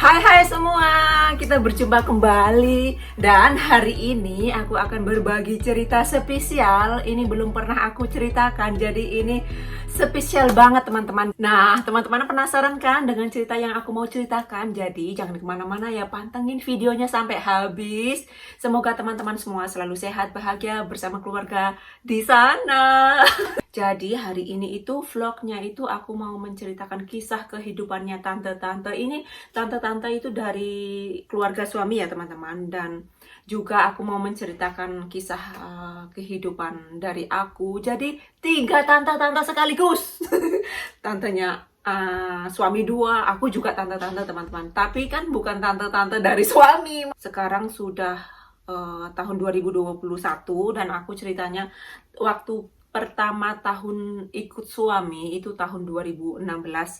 Hai semua, kita berjumpa kembali dan hari ini aku akan berbagi cerita spesial. Ini belum pernah aku ceritakan, jadi ini spesial banget teman-teman. Nah, teman-teman penasaran kan dengan cerita yang aku mau ceritakan? Jadi jangan kemana-mana ya, pantengin videonya sampai habis. Semoga teman-teman semua selalu sehat, bahagia bersama keluarga di sana. Jadi hari ini itu vlognya itu aku mau menceritakan kisah kehidupannya tante-tante. Ini tante-tante itu dari keluarga suami ya teman-teman. Dan juga aku mau menceritakan kisah kehidupan dari aku. Jadi 3 tante-tante sekaligus. Tantenya suami 2, aku juga tante-tante teman-teman. Tapi kan bukan tante-tante dari suami. Sekarang sudah tahun 2021 dan aku ceritanya waktu pertama tahun ikut suami itu tahun 2016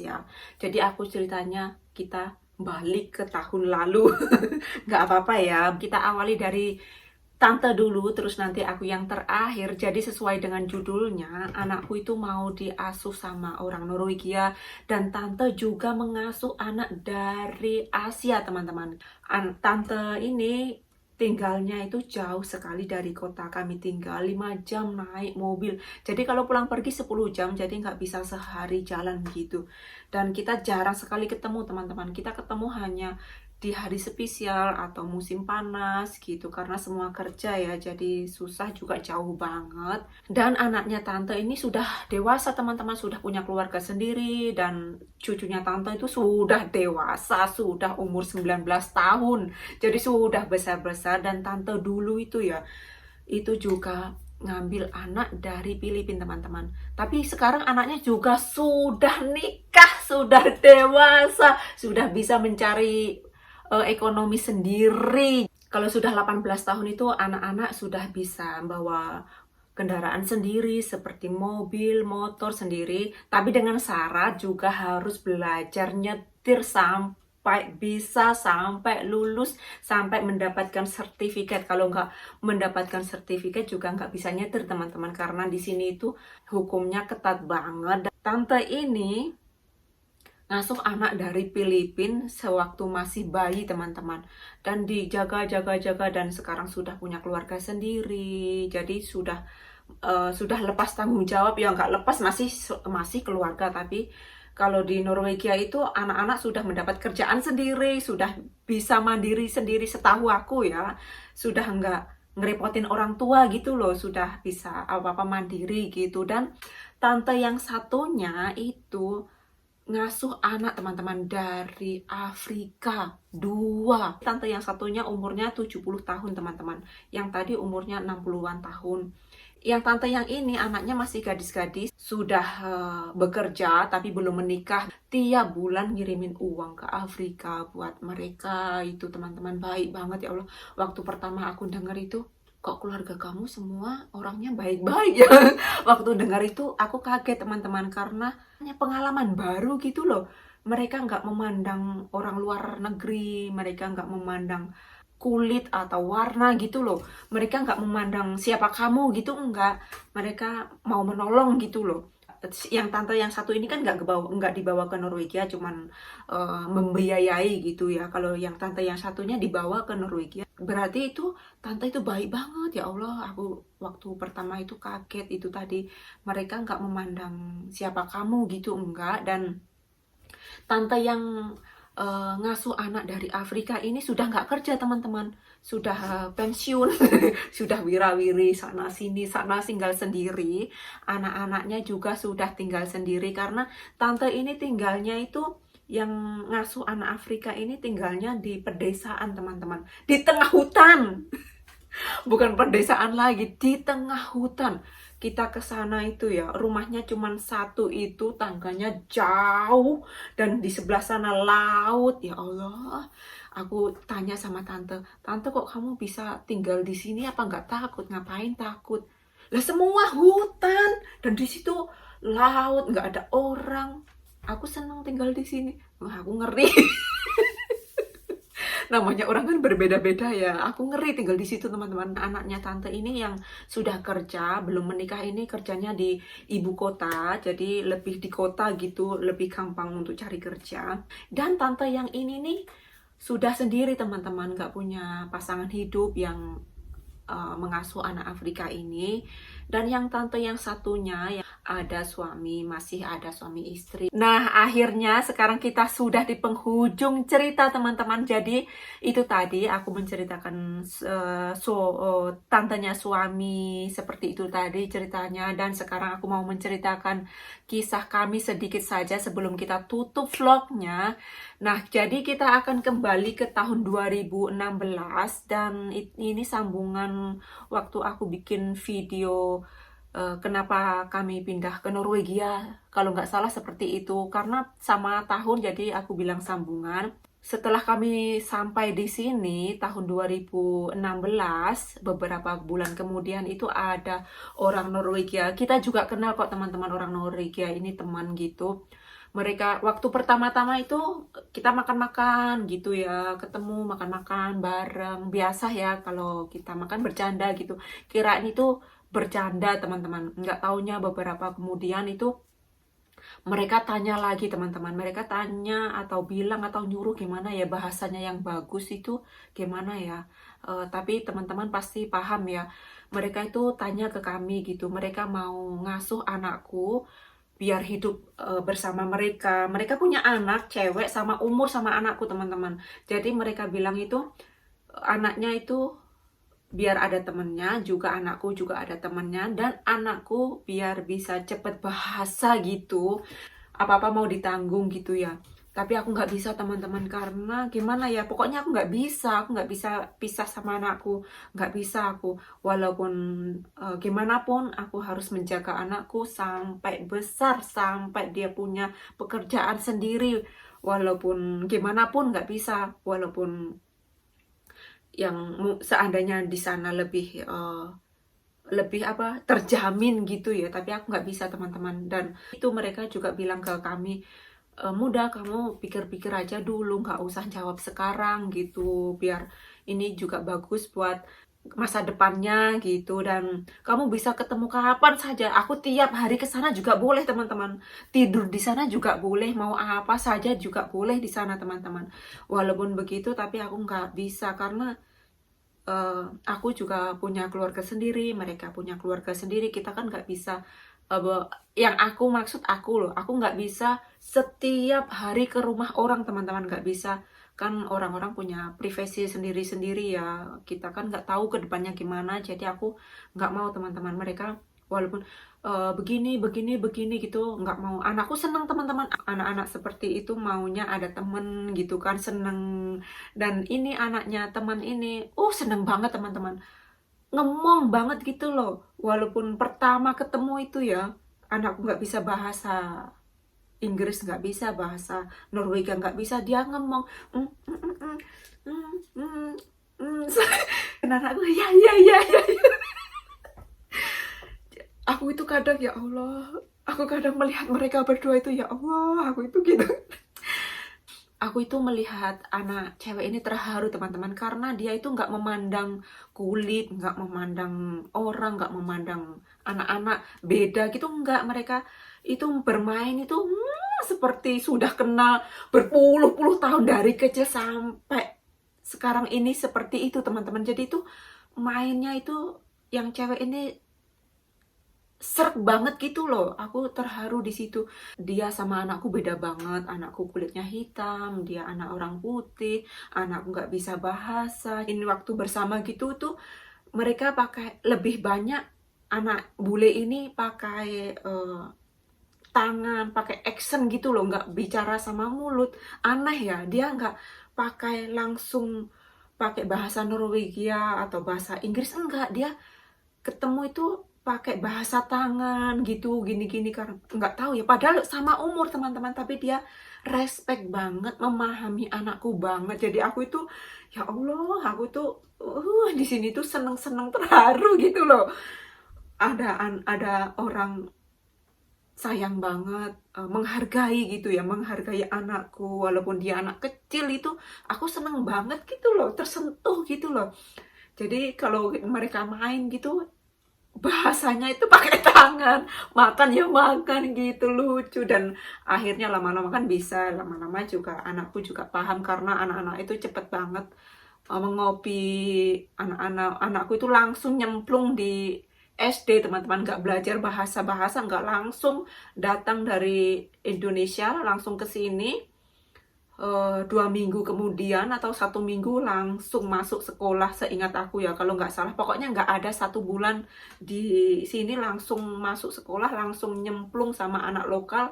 ya. Jadi aku ceritanya kita balik ke tahun lalu. Nggak apa-apa ya. Kita awali dari tante dulu, terus nanti aku yang terakhir. Jadi sesuai dengan judulnya, anakku itu mau diasuh sama orang Norwegia. Dan tante juga mengasuh anak dari Asia teman-teman. Tante ini tinggalnya itu jauh sekali dari kota kami tinggal, 5 jam naik mobil. Jadi kalau pulang pergi 10 jam, jadi nggak bisa sehari jalan gitu. Dan kita jarang sekali ketemu teman-teman. Kita ketemu hanya di hari spesial atau musim panas gitu. Karena semua kerja ya, jadi susah juga jauh banget. Dan anaknya tante ini sudah dewasa teman-teman, sudah punya keluarga sendiri. Dan cucunya tante itu sudah dewasa, sudah umur 19 tahun. Jadi sudah besar-besar. Dan tante dulu itu ya, itu juga ngambil anak dari Filipina teman-teman. Tapi sekarang anaknya juga sudah nikah, sudah dewasa, sudah bisa mencari ekonomi sendiri. Kalau sudah 18 tahun itu anak-anak sudah bisa bawa kendaraan sendiri seperti mobil, motor sendiri. Tapi dengan syarat juga harus belajar nyetir sampai bisa, sampai lulus, sampai mendapatkan sertifikat. Kalau nggak mendapatkan sertifikat juga nggak bisa nyetir teman-teman. Karena di sini itu hukumnya ketat banget. Tante ini ngasuh anak dari Filipina sewaktu masih bayi teman-teman, dan dijaga-jaga dan sekarang sudah punya keluarga sendiri. Jadi sudah lepas tanggung jawab ya, nggak lepas, masih keluarga. Tapi kalau di Norwegia itu anak-anak sudah mendapat kerjaan sendiri, sudah bisa mandiri sendiri setahu aku ya, sudah nggak ngerepotin orang tua gitu loh, sudah bisa apa-apa mandiri gitu. Dan tante yang satunya itu ngasuh anak teman-teman dari Afrika 2. Tante yang satunya umurnya 70 tahun teman-teman. Yang tadi umurnya 60-an tahun. Yang tante yang ini anaknya masih gadis-gadis, sudah bekerja tapi belum menikah. Tiap bulan ngirimin uang ke Afrika buat mereka. Itu teman-teman, baik banget ya Allah. Waktu pertama aku dengar itu, kok keluarga kamu semua orangnya baik-baik ya. Waktu dengar itu aku kaget teman-teman, karena pengalaman baru gitu loh. Mereka nggak memandang orang luar negeri, mereka nggak memandang kulit atau warna gitu loh. Mereka nggak memandang siapa kamu gitu, enggak. Mereka mau menolong gitu loh. Yang tante yang satu ini kan nggak dibawa ke Norwegia, cuman membiayai gitu ya. Kalau yang tante yang satunya dibawa ke Norwegia, berarti itu tante itu baik banget ya Allah. Aku waktu pertama itu kaget itu tadi, mereka nggak memandang siapa kamu gitu, enggak. Dan tante yang ngasuh anak dari Afrika ini sudah nggak kerja teman-teman, sudah pensiun, sudah wirawiri sana sini tinggal sendiri. Anak-anaknya juga sudah tinggal sendiri, karena tante ini tinggalnya itu, yang ngasuh anak Afrika ini tinggalnya di pedesaan teman-teman, di tengah hutan. Bukan pedesaan lagi, di tengah hutan. Kita ke sana itu ya, rumahnya cuma satu itu, tangganya jauh, dan di sebelah sana laut. Ya Allah, aku tanya sama tante, tante kok kamu bisa tinggal di sini, apa nggak takut? Ngapain takut? Lah semua hutan, dan di situ laut, nggak ada orang. Aku senang tinggal di sini. Wah, aku ngeri. Namanya orang kan berbeda-beda ya. Aku ngeri tinggal di situ teman-teman. Anaknya tante ini yang sudah kerja, belum menikah ini, kerjanya di ibu kota. Jadi lebih di kota gitu, lebih gampang untuk cari kerja. Dan tante yang ini nih sudah sendiri teman-teman, nggak punya pasangan hidup yang mengasuh anak Afrika ini. Dan yang tante yang satunya yang ada suami, masih ada suami istri. Nah, akhirnya sekarang kita sudah di penghujung cerita teman-teman. Jadi itu tadi aku menceritakan tantenya suami seperti itu tadi ceritanya, dan sekarang aku mau menceritakan kisah kami sedikit saja sebelum kita tutup vlognya. Nah, jadi kita akan kembali ke tahun 2016, dan ini sambungan waktu aku bikin video kenapa kami pindah ke Norwegia. Kalau nggak salah seperti itu, karena sama tahun, jadi aku bilang sambungan. Setelah kami sampai di sini tahun 2016, beberapa bulan kemudian itu ada orang Norwegia. Kita juga kenal kok teman-teman orang Norwegia ini, teman gitu. Mereka waktu pertama-tama itu kita makan-makan gitu ya, ketemu makan-makan bareng, biasa ya kalau kita makan bercanda gitu. Kirain itu bercanda teman-teman, nggak taunya beberapa kemudian itu mereka tanya lagi teman-teman, mereka tanya atau bilang atau nyuruh gimana ya bahasanya yang bagus itu gimana ya. Tapi teman-teman pasti paham ya, mereka itu tanya ke kami gitu, mereka mau ngasuh anakku biar hidup bersama mereka. Mereka punya anak cewek sama umur sama anakku teman-teman. Jadi mereka bilang itu anaknya itu biar ada temennya, juga anakku juga ada temennya, dan anakku biar bisa cepet bahasa gitu, apa-apa mau ditanggung gitu ya. Tapi aku nggak bisa teman-teman, karena gimana ya, pokoknya aku nggak bisa pisah sama anakku, nggak bisa aku, walaupun gimana pun aku harus menjaga anakku sampai besar, sampai dia punya pekerjaan sendiri, walaupun gimana pun nggak bisa, walaupun yang seandainya di sana lebih apa terjamin gitu ya, tapi aku nggak bisa teman-teman. Dan itu mereka juga bilang ke kami, mudah kamu pikir-pikir aja dulu, nggak usah jawab sekarang gitu, biar ini juga bagus buat masa depannya gitu, dan kamu bisa ketemu kapan saja, aku tiap hari ke sana juga boleh teman-teman, tidur di sana juga boleh, mau apa saja juga boleh di sana teman-teman. Walaupun begitu tapi aku nggak bisa, karena aku juga punya keluarga sendiri, mereka punya keluarga sendiri, kita kan nggak bisa, yang aku maksud aku loh, aku nggak bisa setiap hari ke rumah orang teman-teman, nggak bisa. Kan orang-orang punya privasi sendiri-sendiri ya, kita kan nggak tahu ke depannya gimana, jadi aku nggak mau teman-teman, mereka walaupun begini gitu, nggak mau. Anakku senang teman-teman, anak-anak seperti itu maunya ada temen gitu kan, seneng. Dan ini anaknya teman ini, seneng banget teman-teman, ngemong banget gitu loh. Walaupun pertama ketemu itu ya, anakku nggak bisa bahasa Inggris, nggak bisa bahasa Norwegia, nggak bisa, dia ngomong dan anakku ya ya ya ya. Aku itu kadang ya Allah, aku kadang melihat mereka berdua itu ya Allah, aku itu gitu. Aku itu melihat anak cewek ini terharu teman-teman, karena dia itu nggak memandang kulit, nggak memandang orang, nggak memandang anak-anak beda gitu, nggak. Mereka itu bermain itu seperti sudah kenal berpuluh-puluh tahun dari kecil sampai sekarang ini, seperti itu teman-teman. Jadi itu mainnya itu yang cewek ini serk banget gitu loh, aku terharu di situ. Dia sama anakku beda banget, anakku kulitnya hitam, dia anak orang putih, anakku nggak bisa bahasa. Ini waktu bersama gitu tuh mereka pakai lebih banyak, anak bule ini pakai tangan, pakai action gitu loh, nggak bicara sama mulut. Aneh ya, dia nggak pakai langsung pakai bahasa Norwegia atau bahasa Inggris, enggak. Dia ketemu itu pakai bahasa tangan gitu, gini-gini, karena nggak tahu ya, padahal sama umur teman-teman, tapi dia respect banget, memahami anakku banget. Jadi aku itu ya Allah, aku tuh di sini tuh seneng-seneng terharu gitu loh. Ada orang sayang banget, menghargai gitu ya, menghargai anakku walaupun dia anak kecil itu, aku seneng banget gitu loh, tersentuh gitu loh. Jadi kalau mereka main gitu, bahasanya itu pakai tangan, makan ya makan gitu, lucu. Dan akhirnya lama-lama kan bisa, lama-lama juga anakku juga paham karena anak-anak itu cepet banget mengopi. Anakku itu langsung nyemplung di SD, teman-teman, nggak belajar bahasa-bahasa, nggak, langsung datang dari Indonesia langsung ke sini. 2 minggu kemudian atau 1 minggu langsung masuk sekolah, seingat aku ya, kalau nggak salah. Pokoknya nggak ada 1 bulan di sini, langsung masuk sekolah, langsung nyemplung sama anak lokal,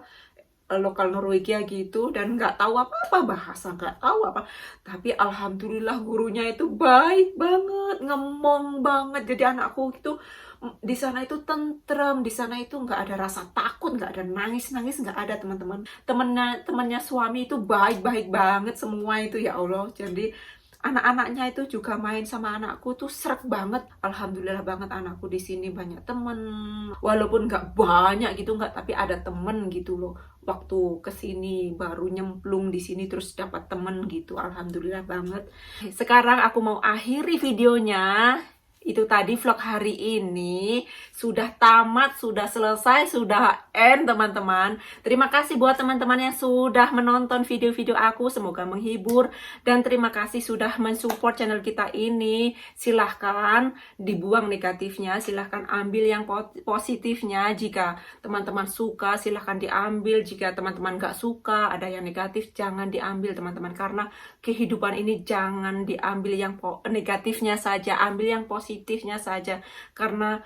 lokal Norwegia gitu. Dan nggak tahu apa-apa bahasa, nggak tahu apa. Tapi alhamdulillah gurunya itu baik banget, ngemong banget. Jadi anakku itu di sana itu tentrem, di sana itu nggak ada rasa takut, nggak ada nangis-nangis, nggak ada, teman-teman. Temennya suami itu baik-baik banget semua itu, ya Allah. Jadi anak-anaknya itu juga main sama anakku tuh srek banget. Alhamdulillah banget anakku di sini banyak temen, walaupun nggak banyak gitu, nggak, tapi ada temen gitu loh. Waktu kesini baru nyemplung di sini terus dapat temen gitu, alhamdulillah banget. Sekarang aku mau akhiri videonya. Itu tadi vlog hari ini sudah tamat, sudah selesai, sudah end, teman-teman. Terima kasih buat teman-teman yang sudah menonton video-video aku, semoga menghibur. Dan terima kasih sudah mensupport channel kita ini. Silahkan dibuang negatifnya, silahkan ambil yang positifnya. Jika teman-teman suka, silahkan diambil. Jika teman-teman gak suka, ada yang negatif, jangan diambil, teman-teman. Karena kehidupan ini jangan diambil yang negatifnya saja, ambil yang positifnya saja. Karena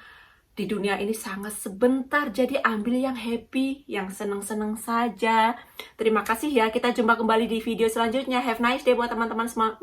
di dunia ini sangat sebentar, jadi ambil yang happy, yang seneng-seneng saja. Terima kasih ya, kita jumpa kembali di video selanjutnya. Have nice day buat teman-teman semua.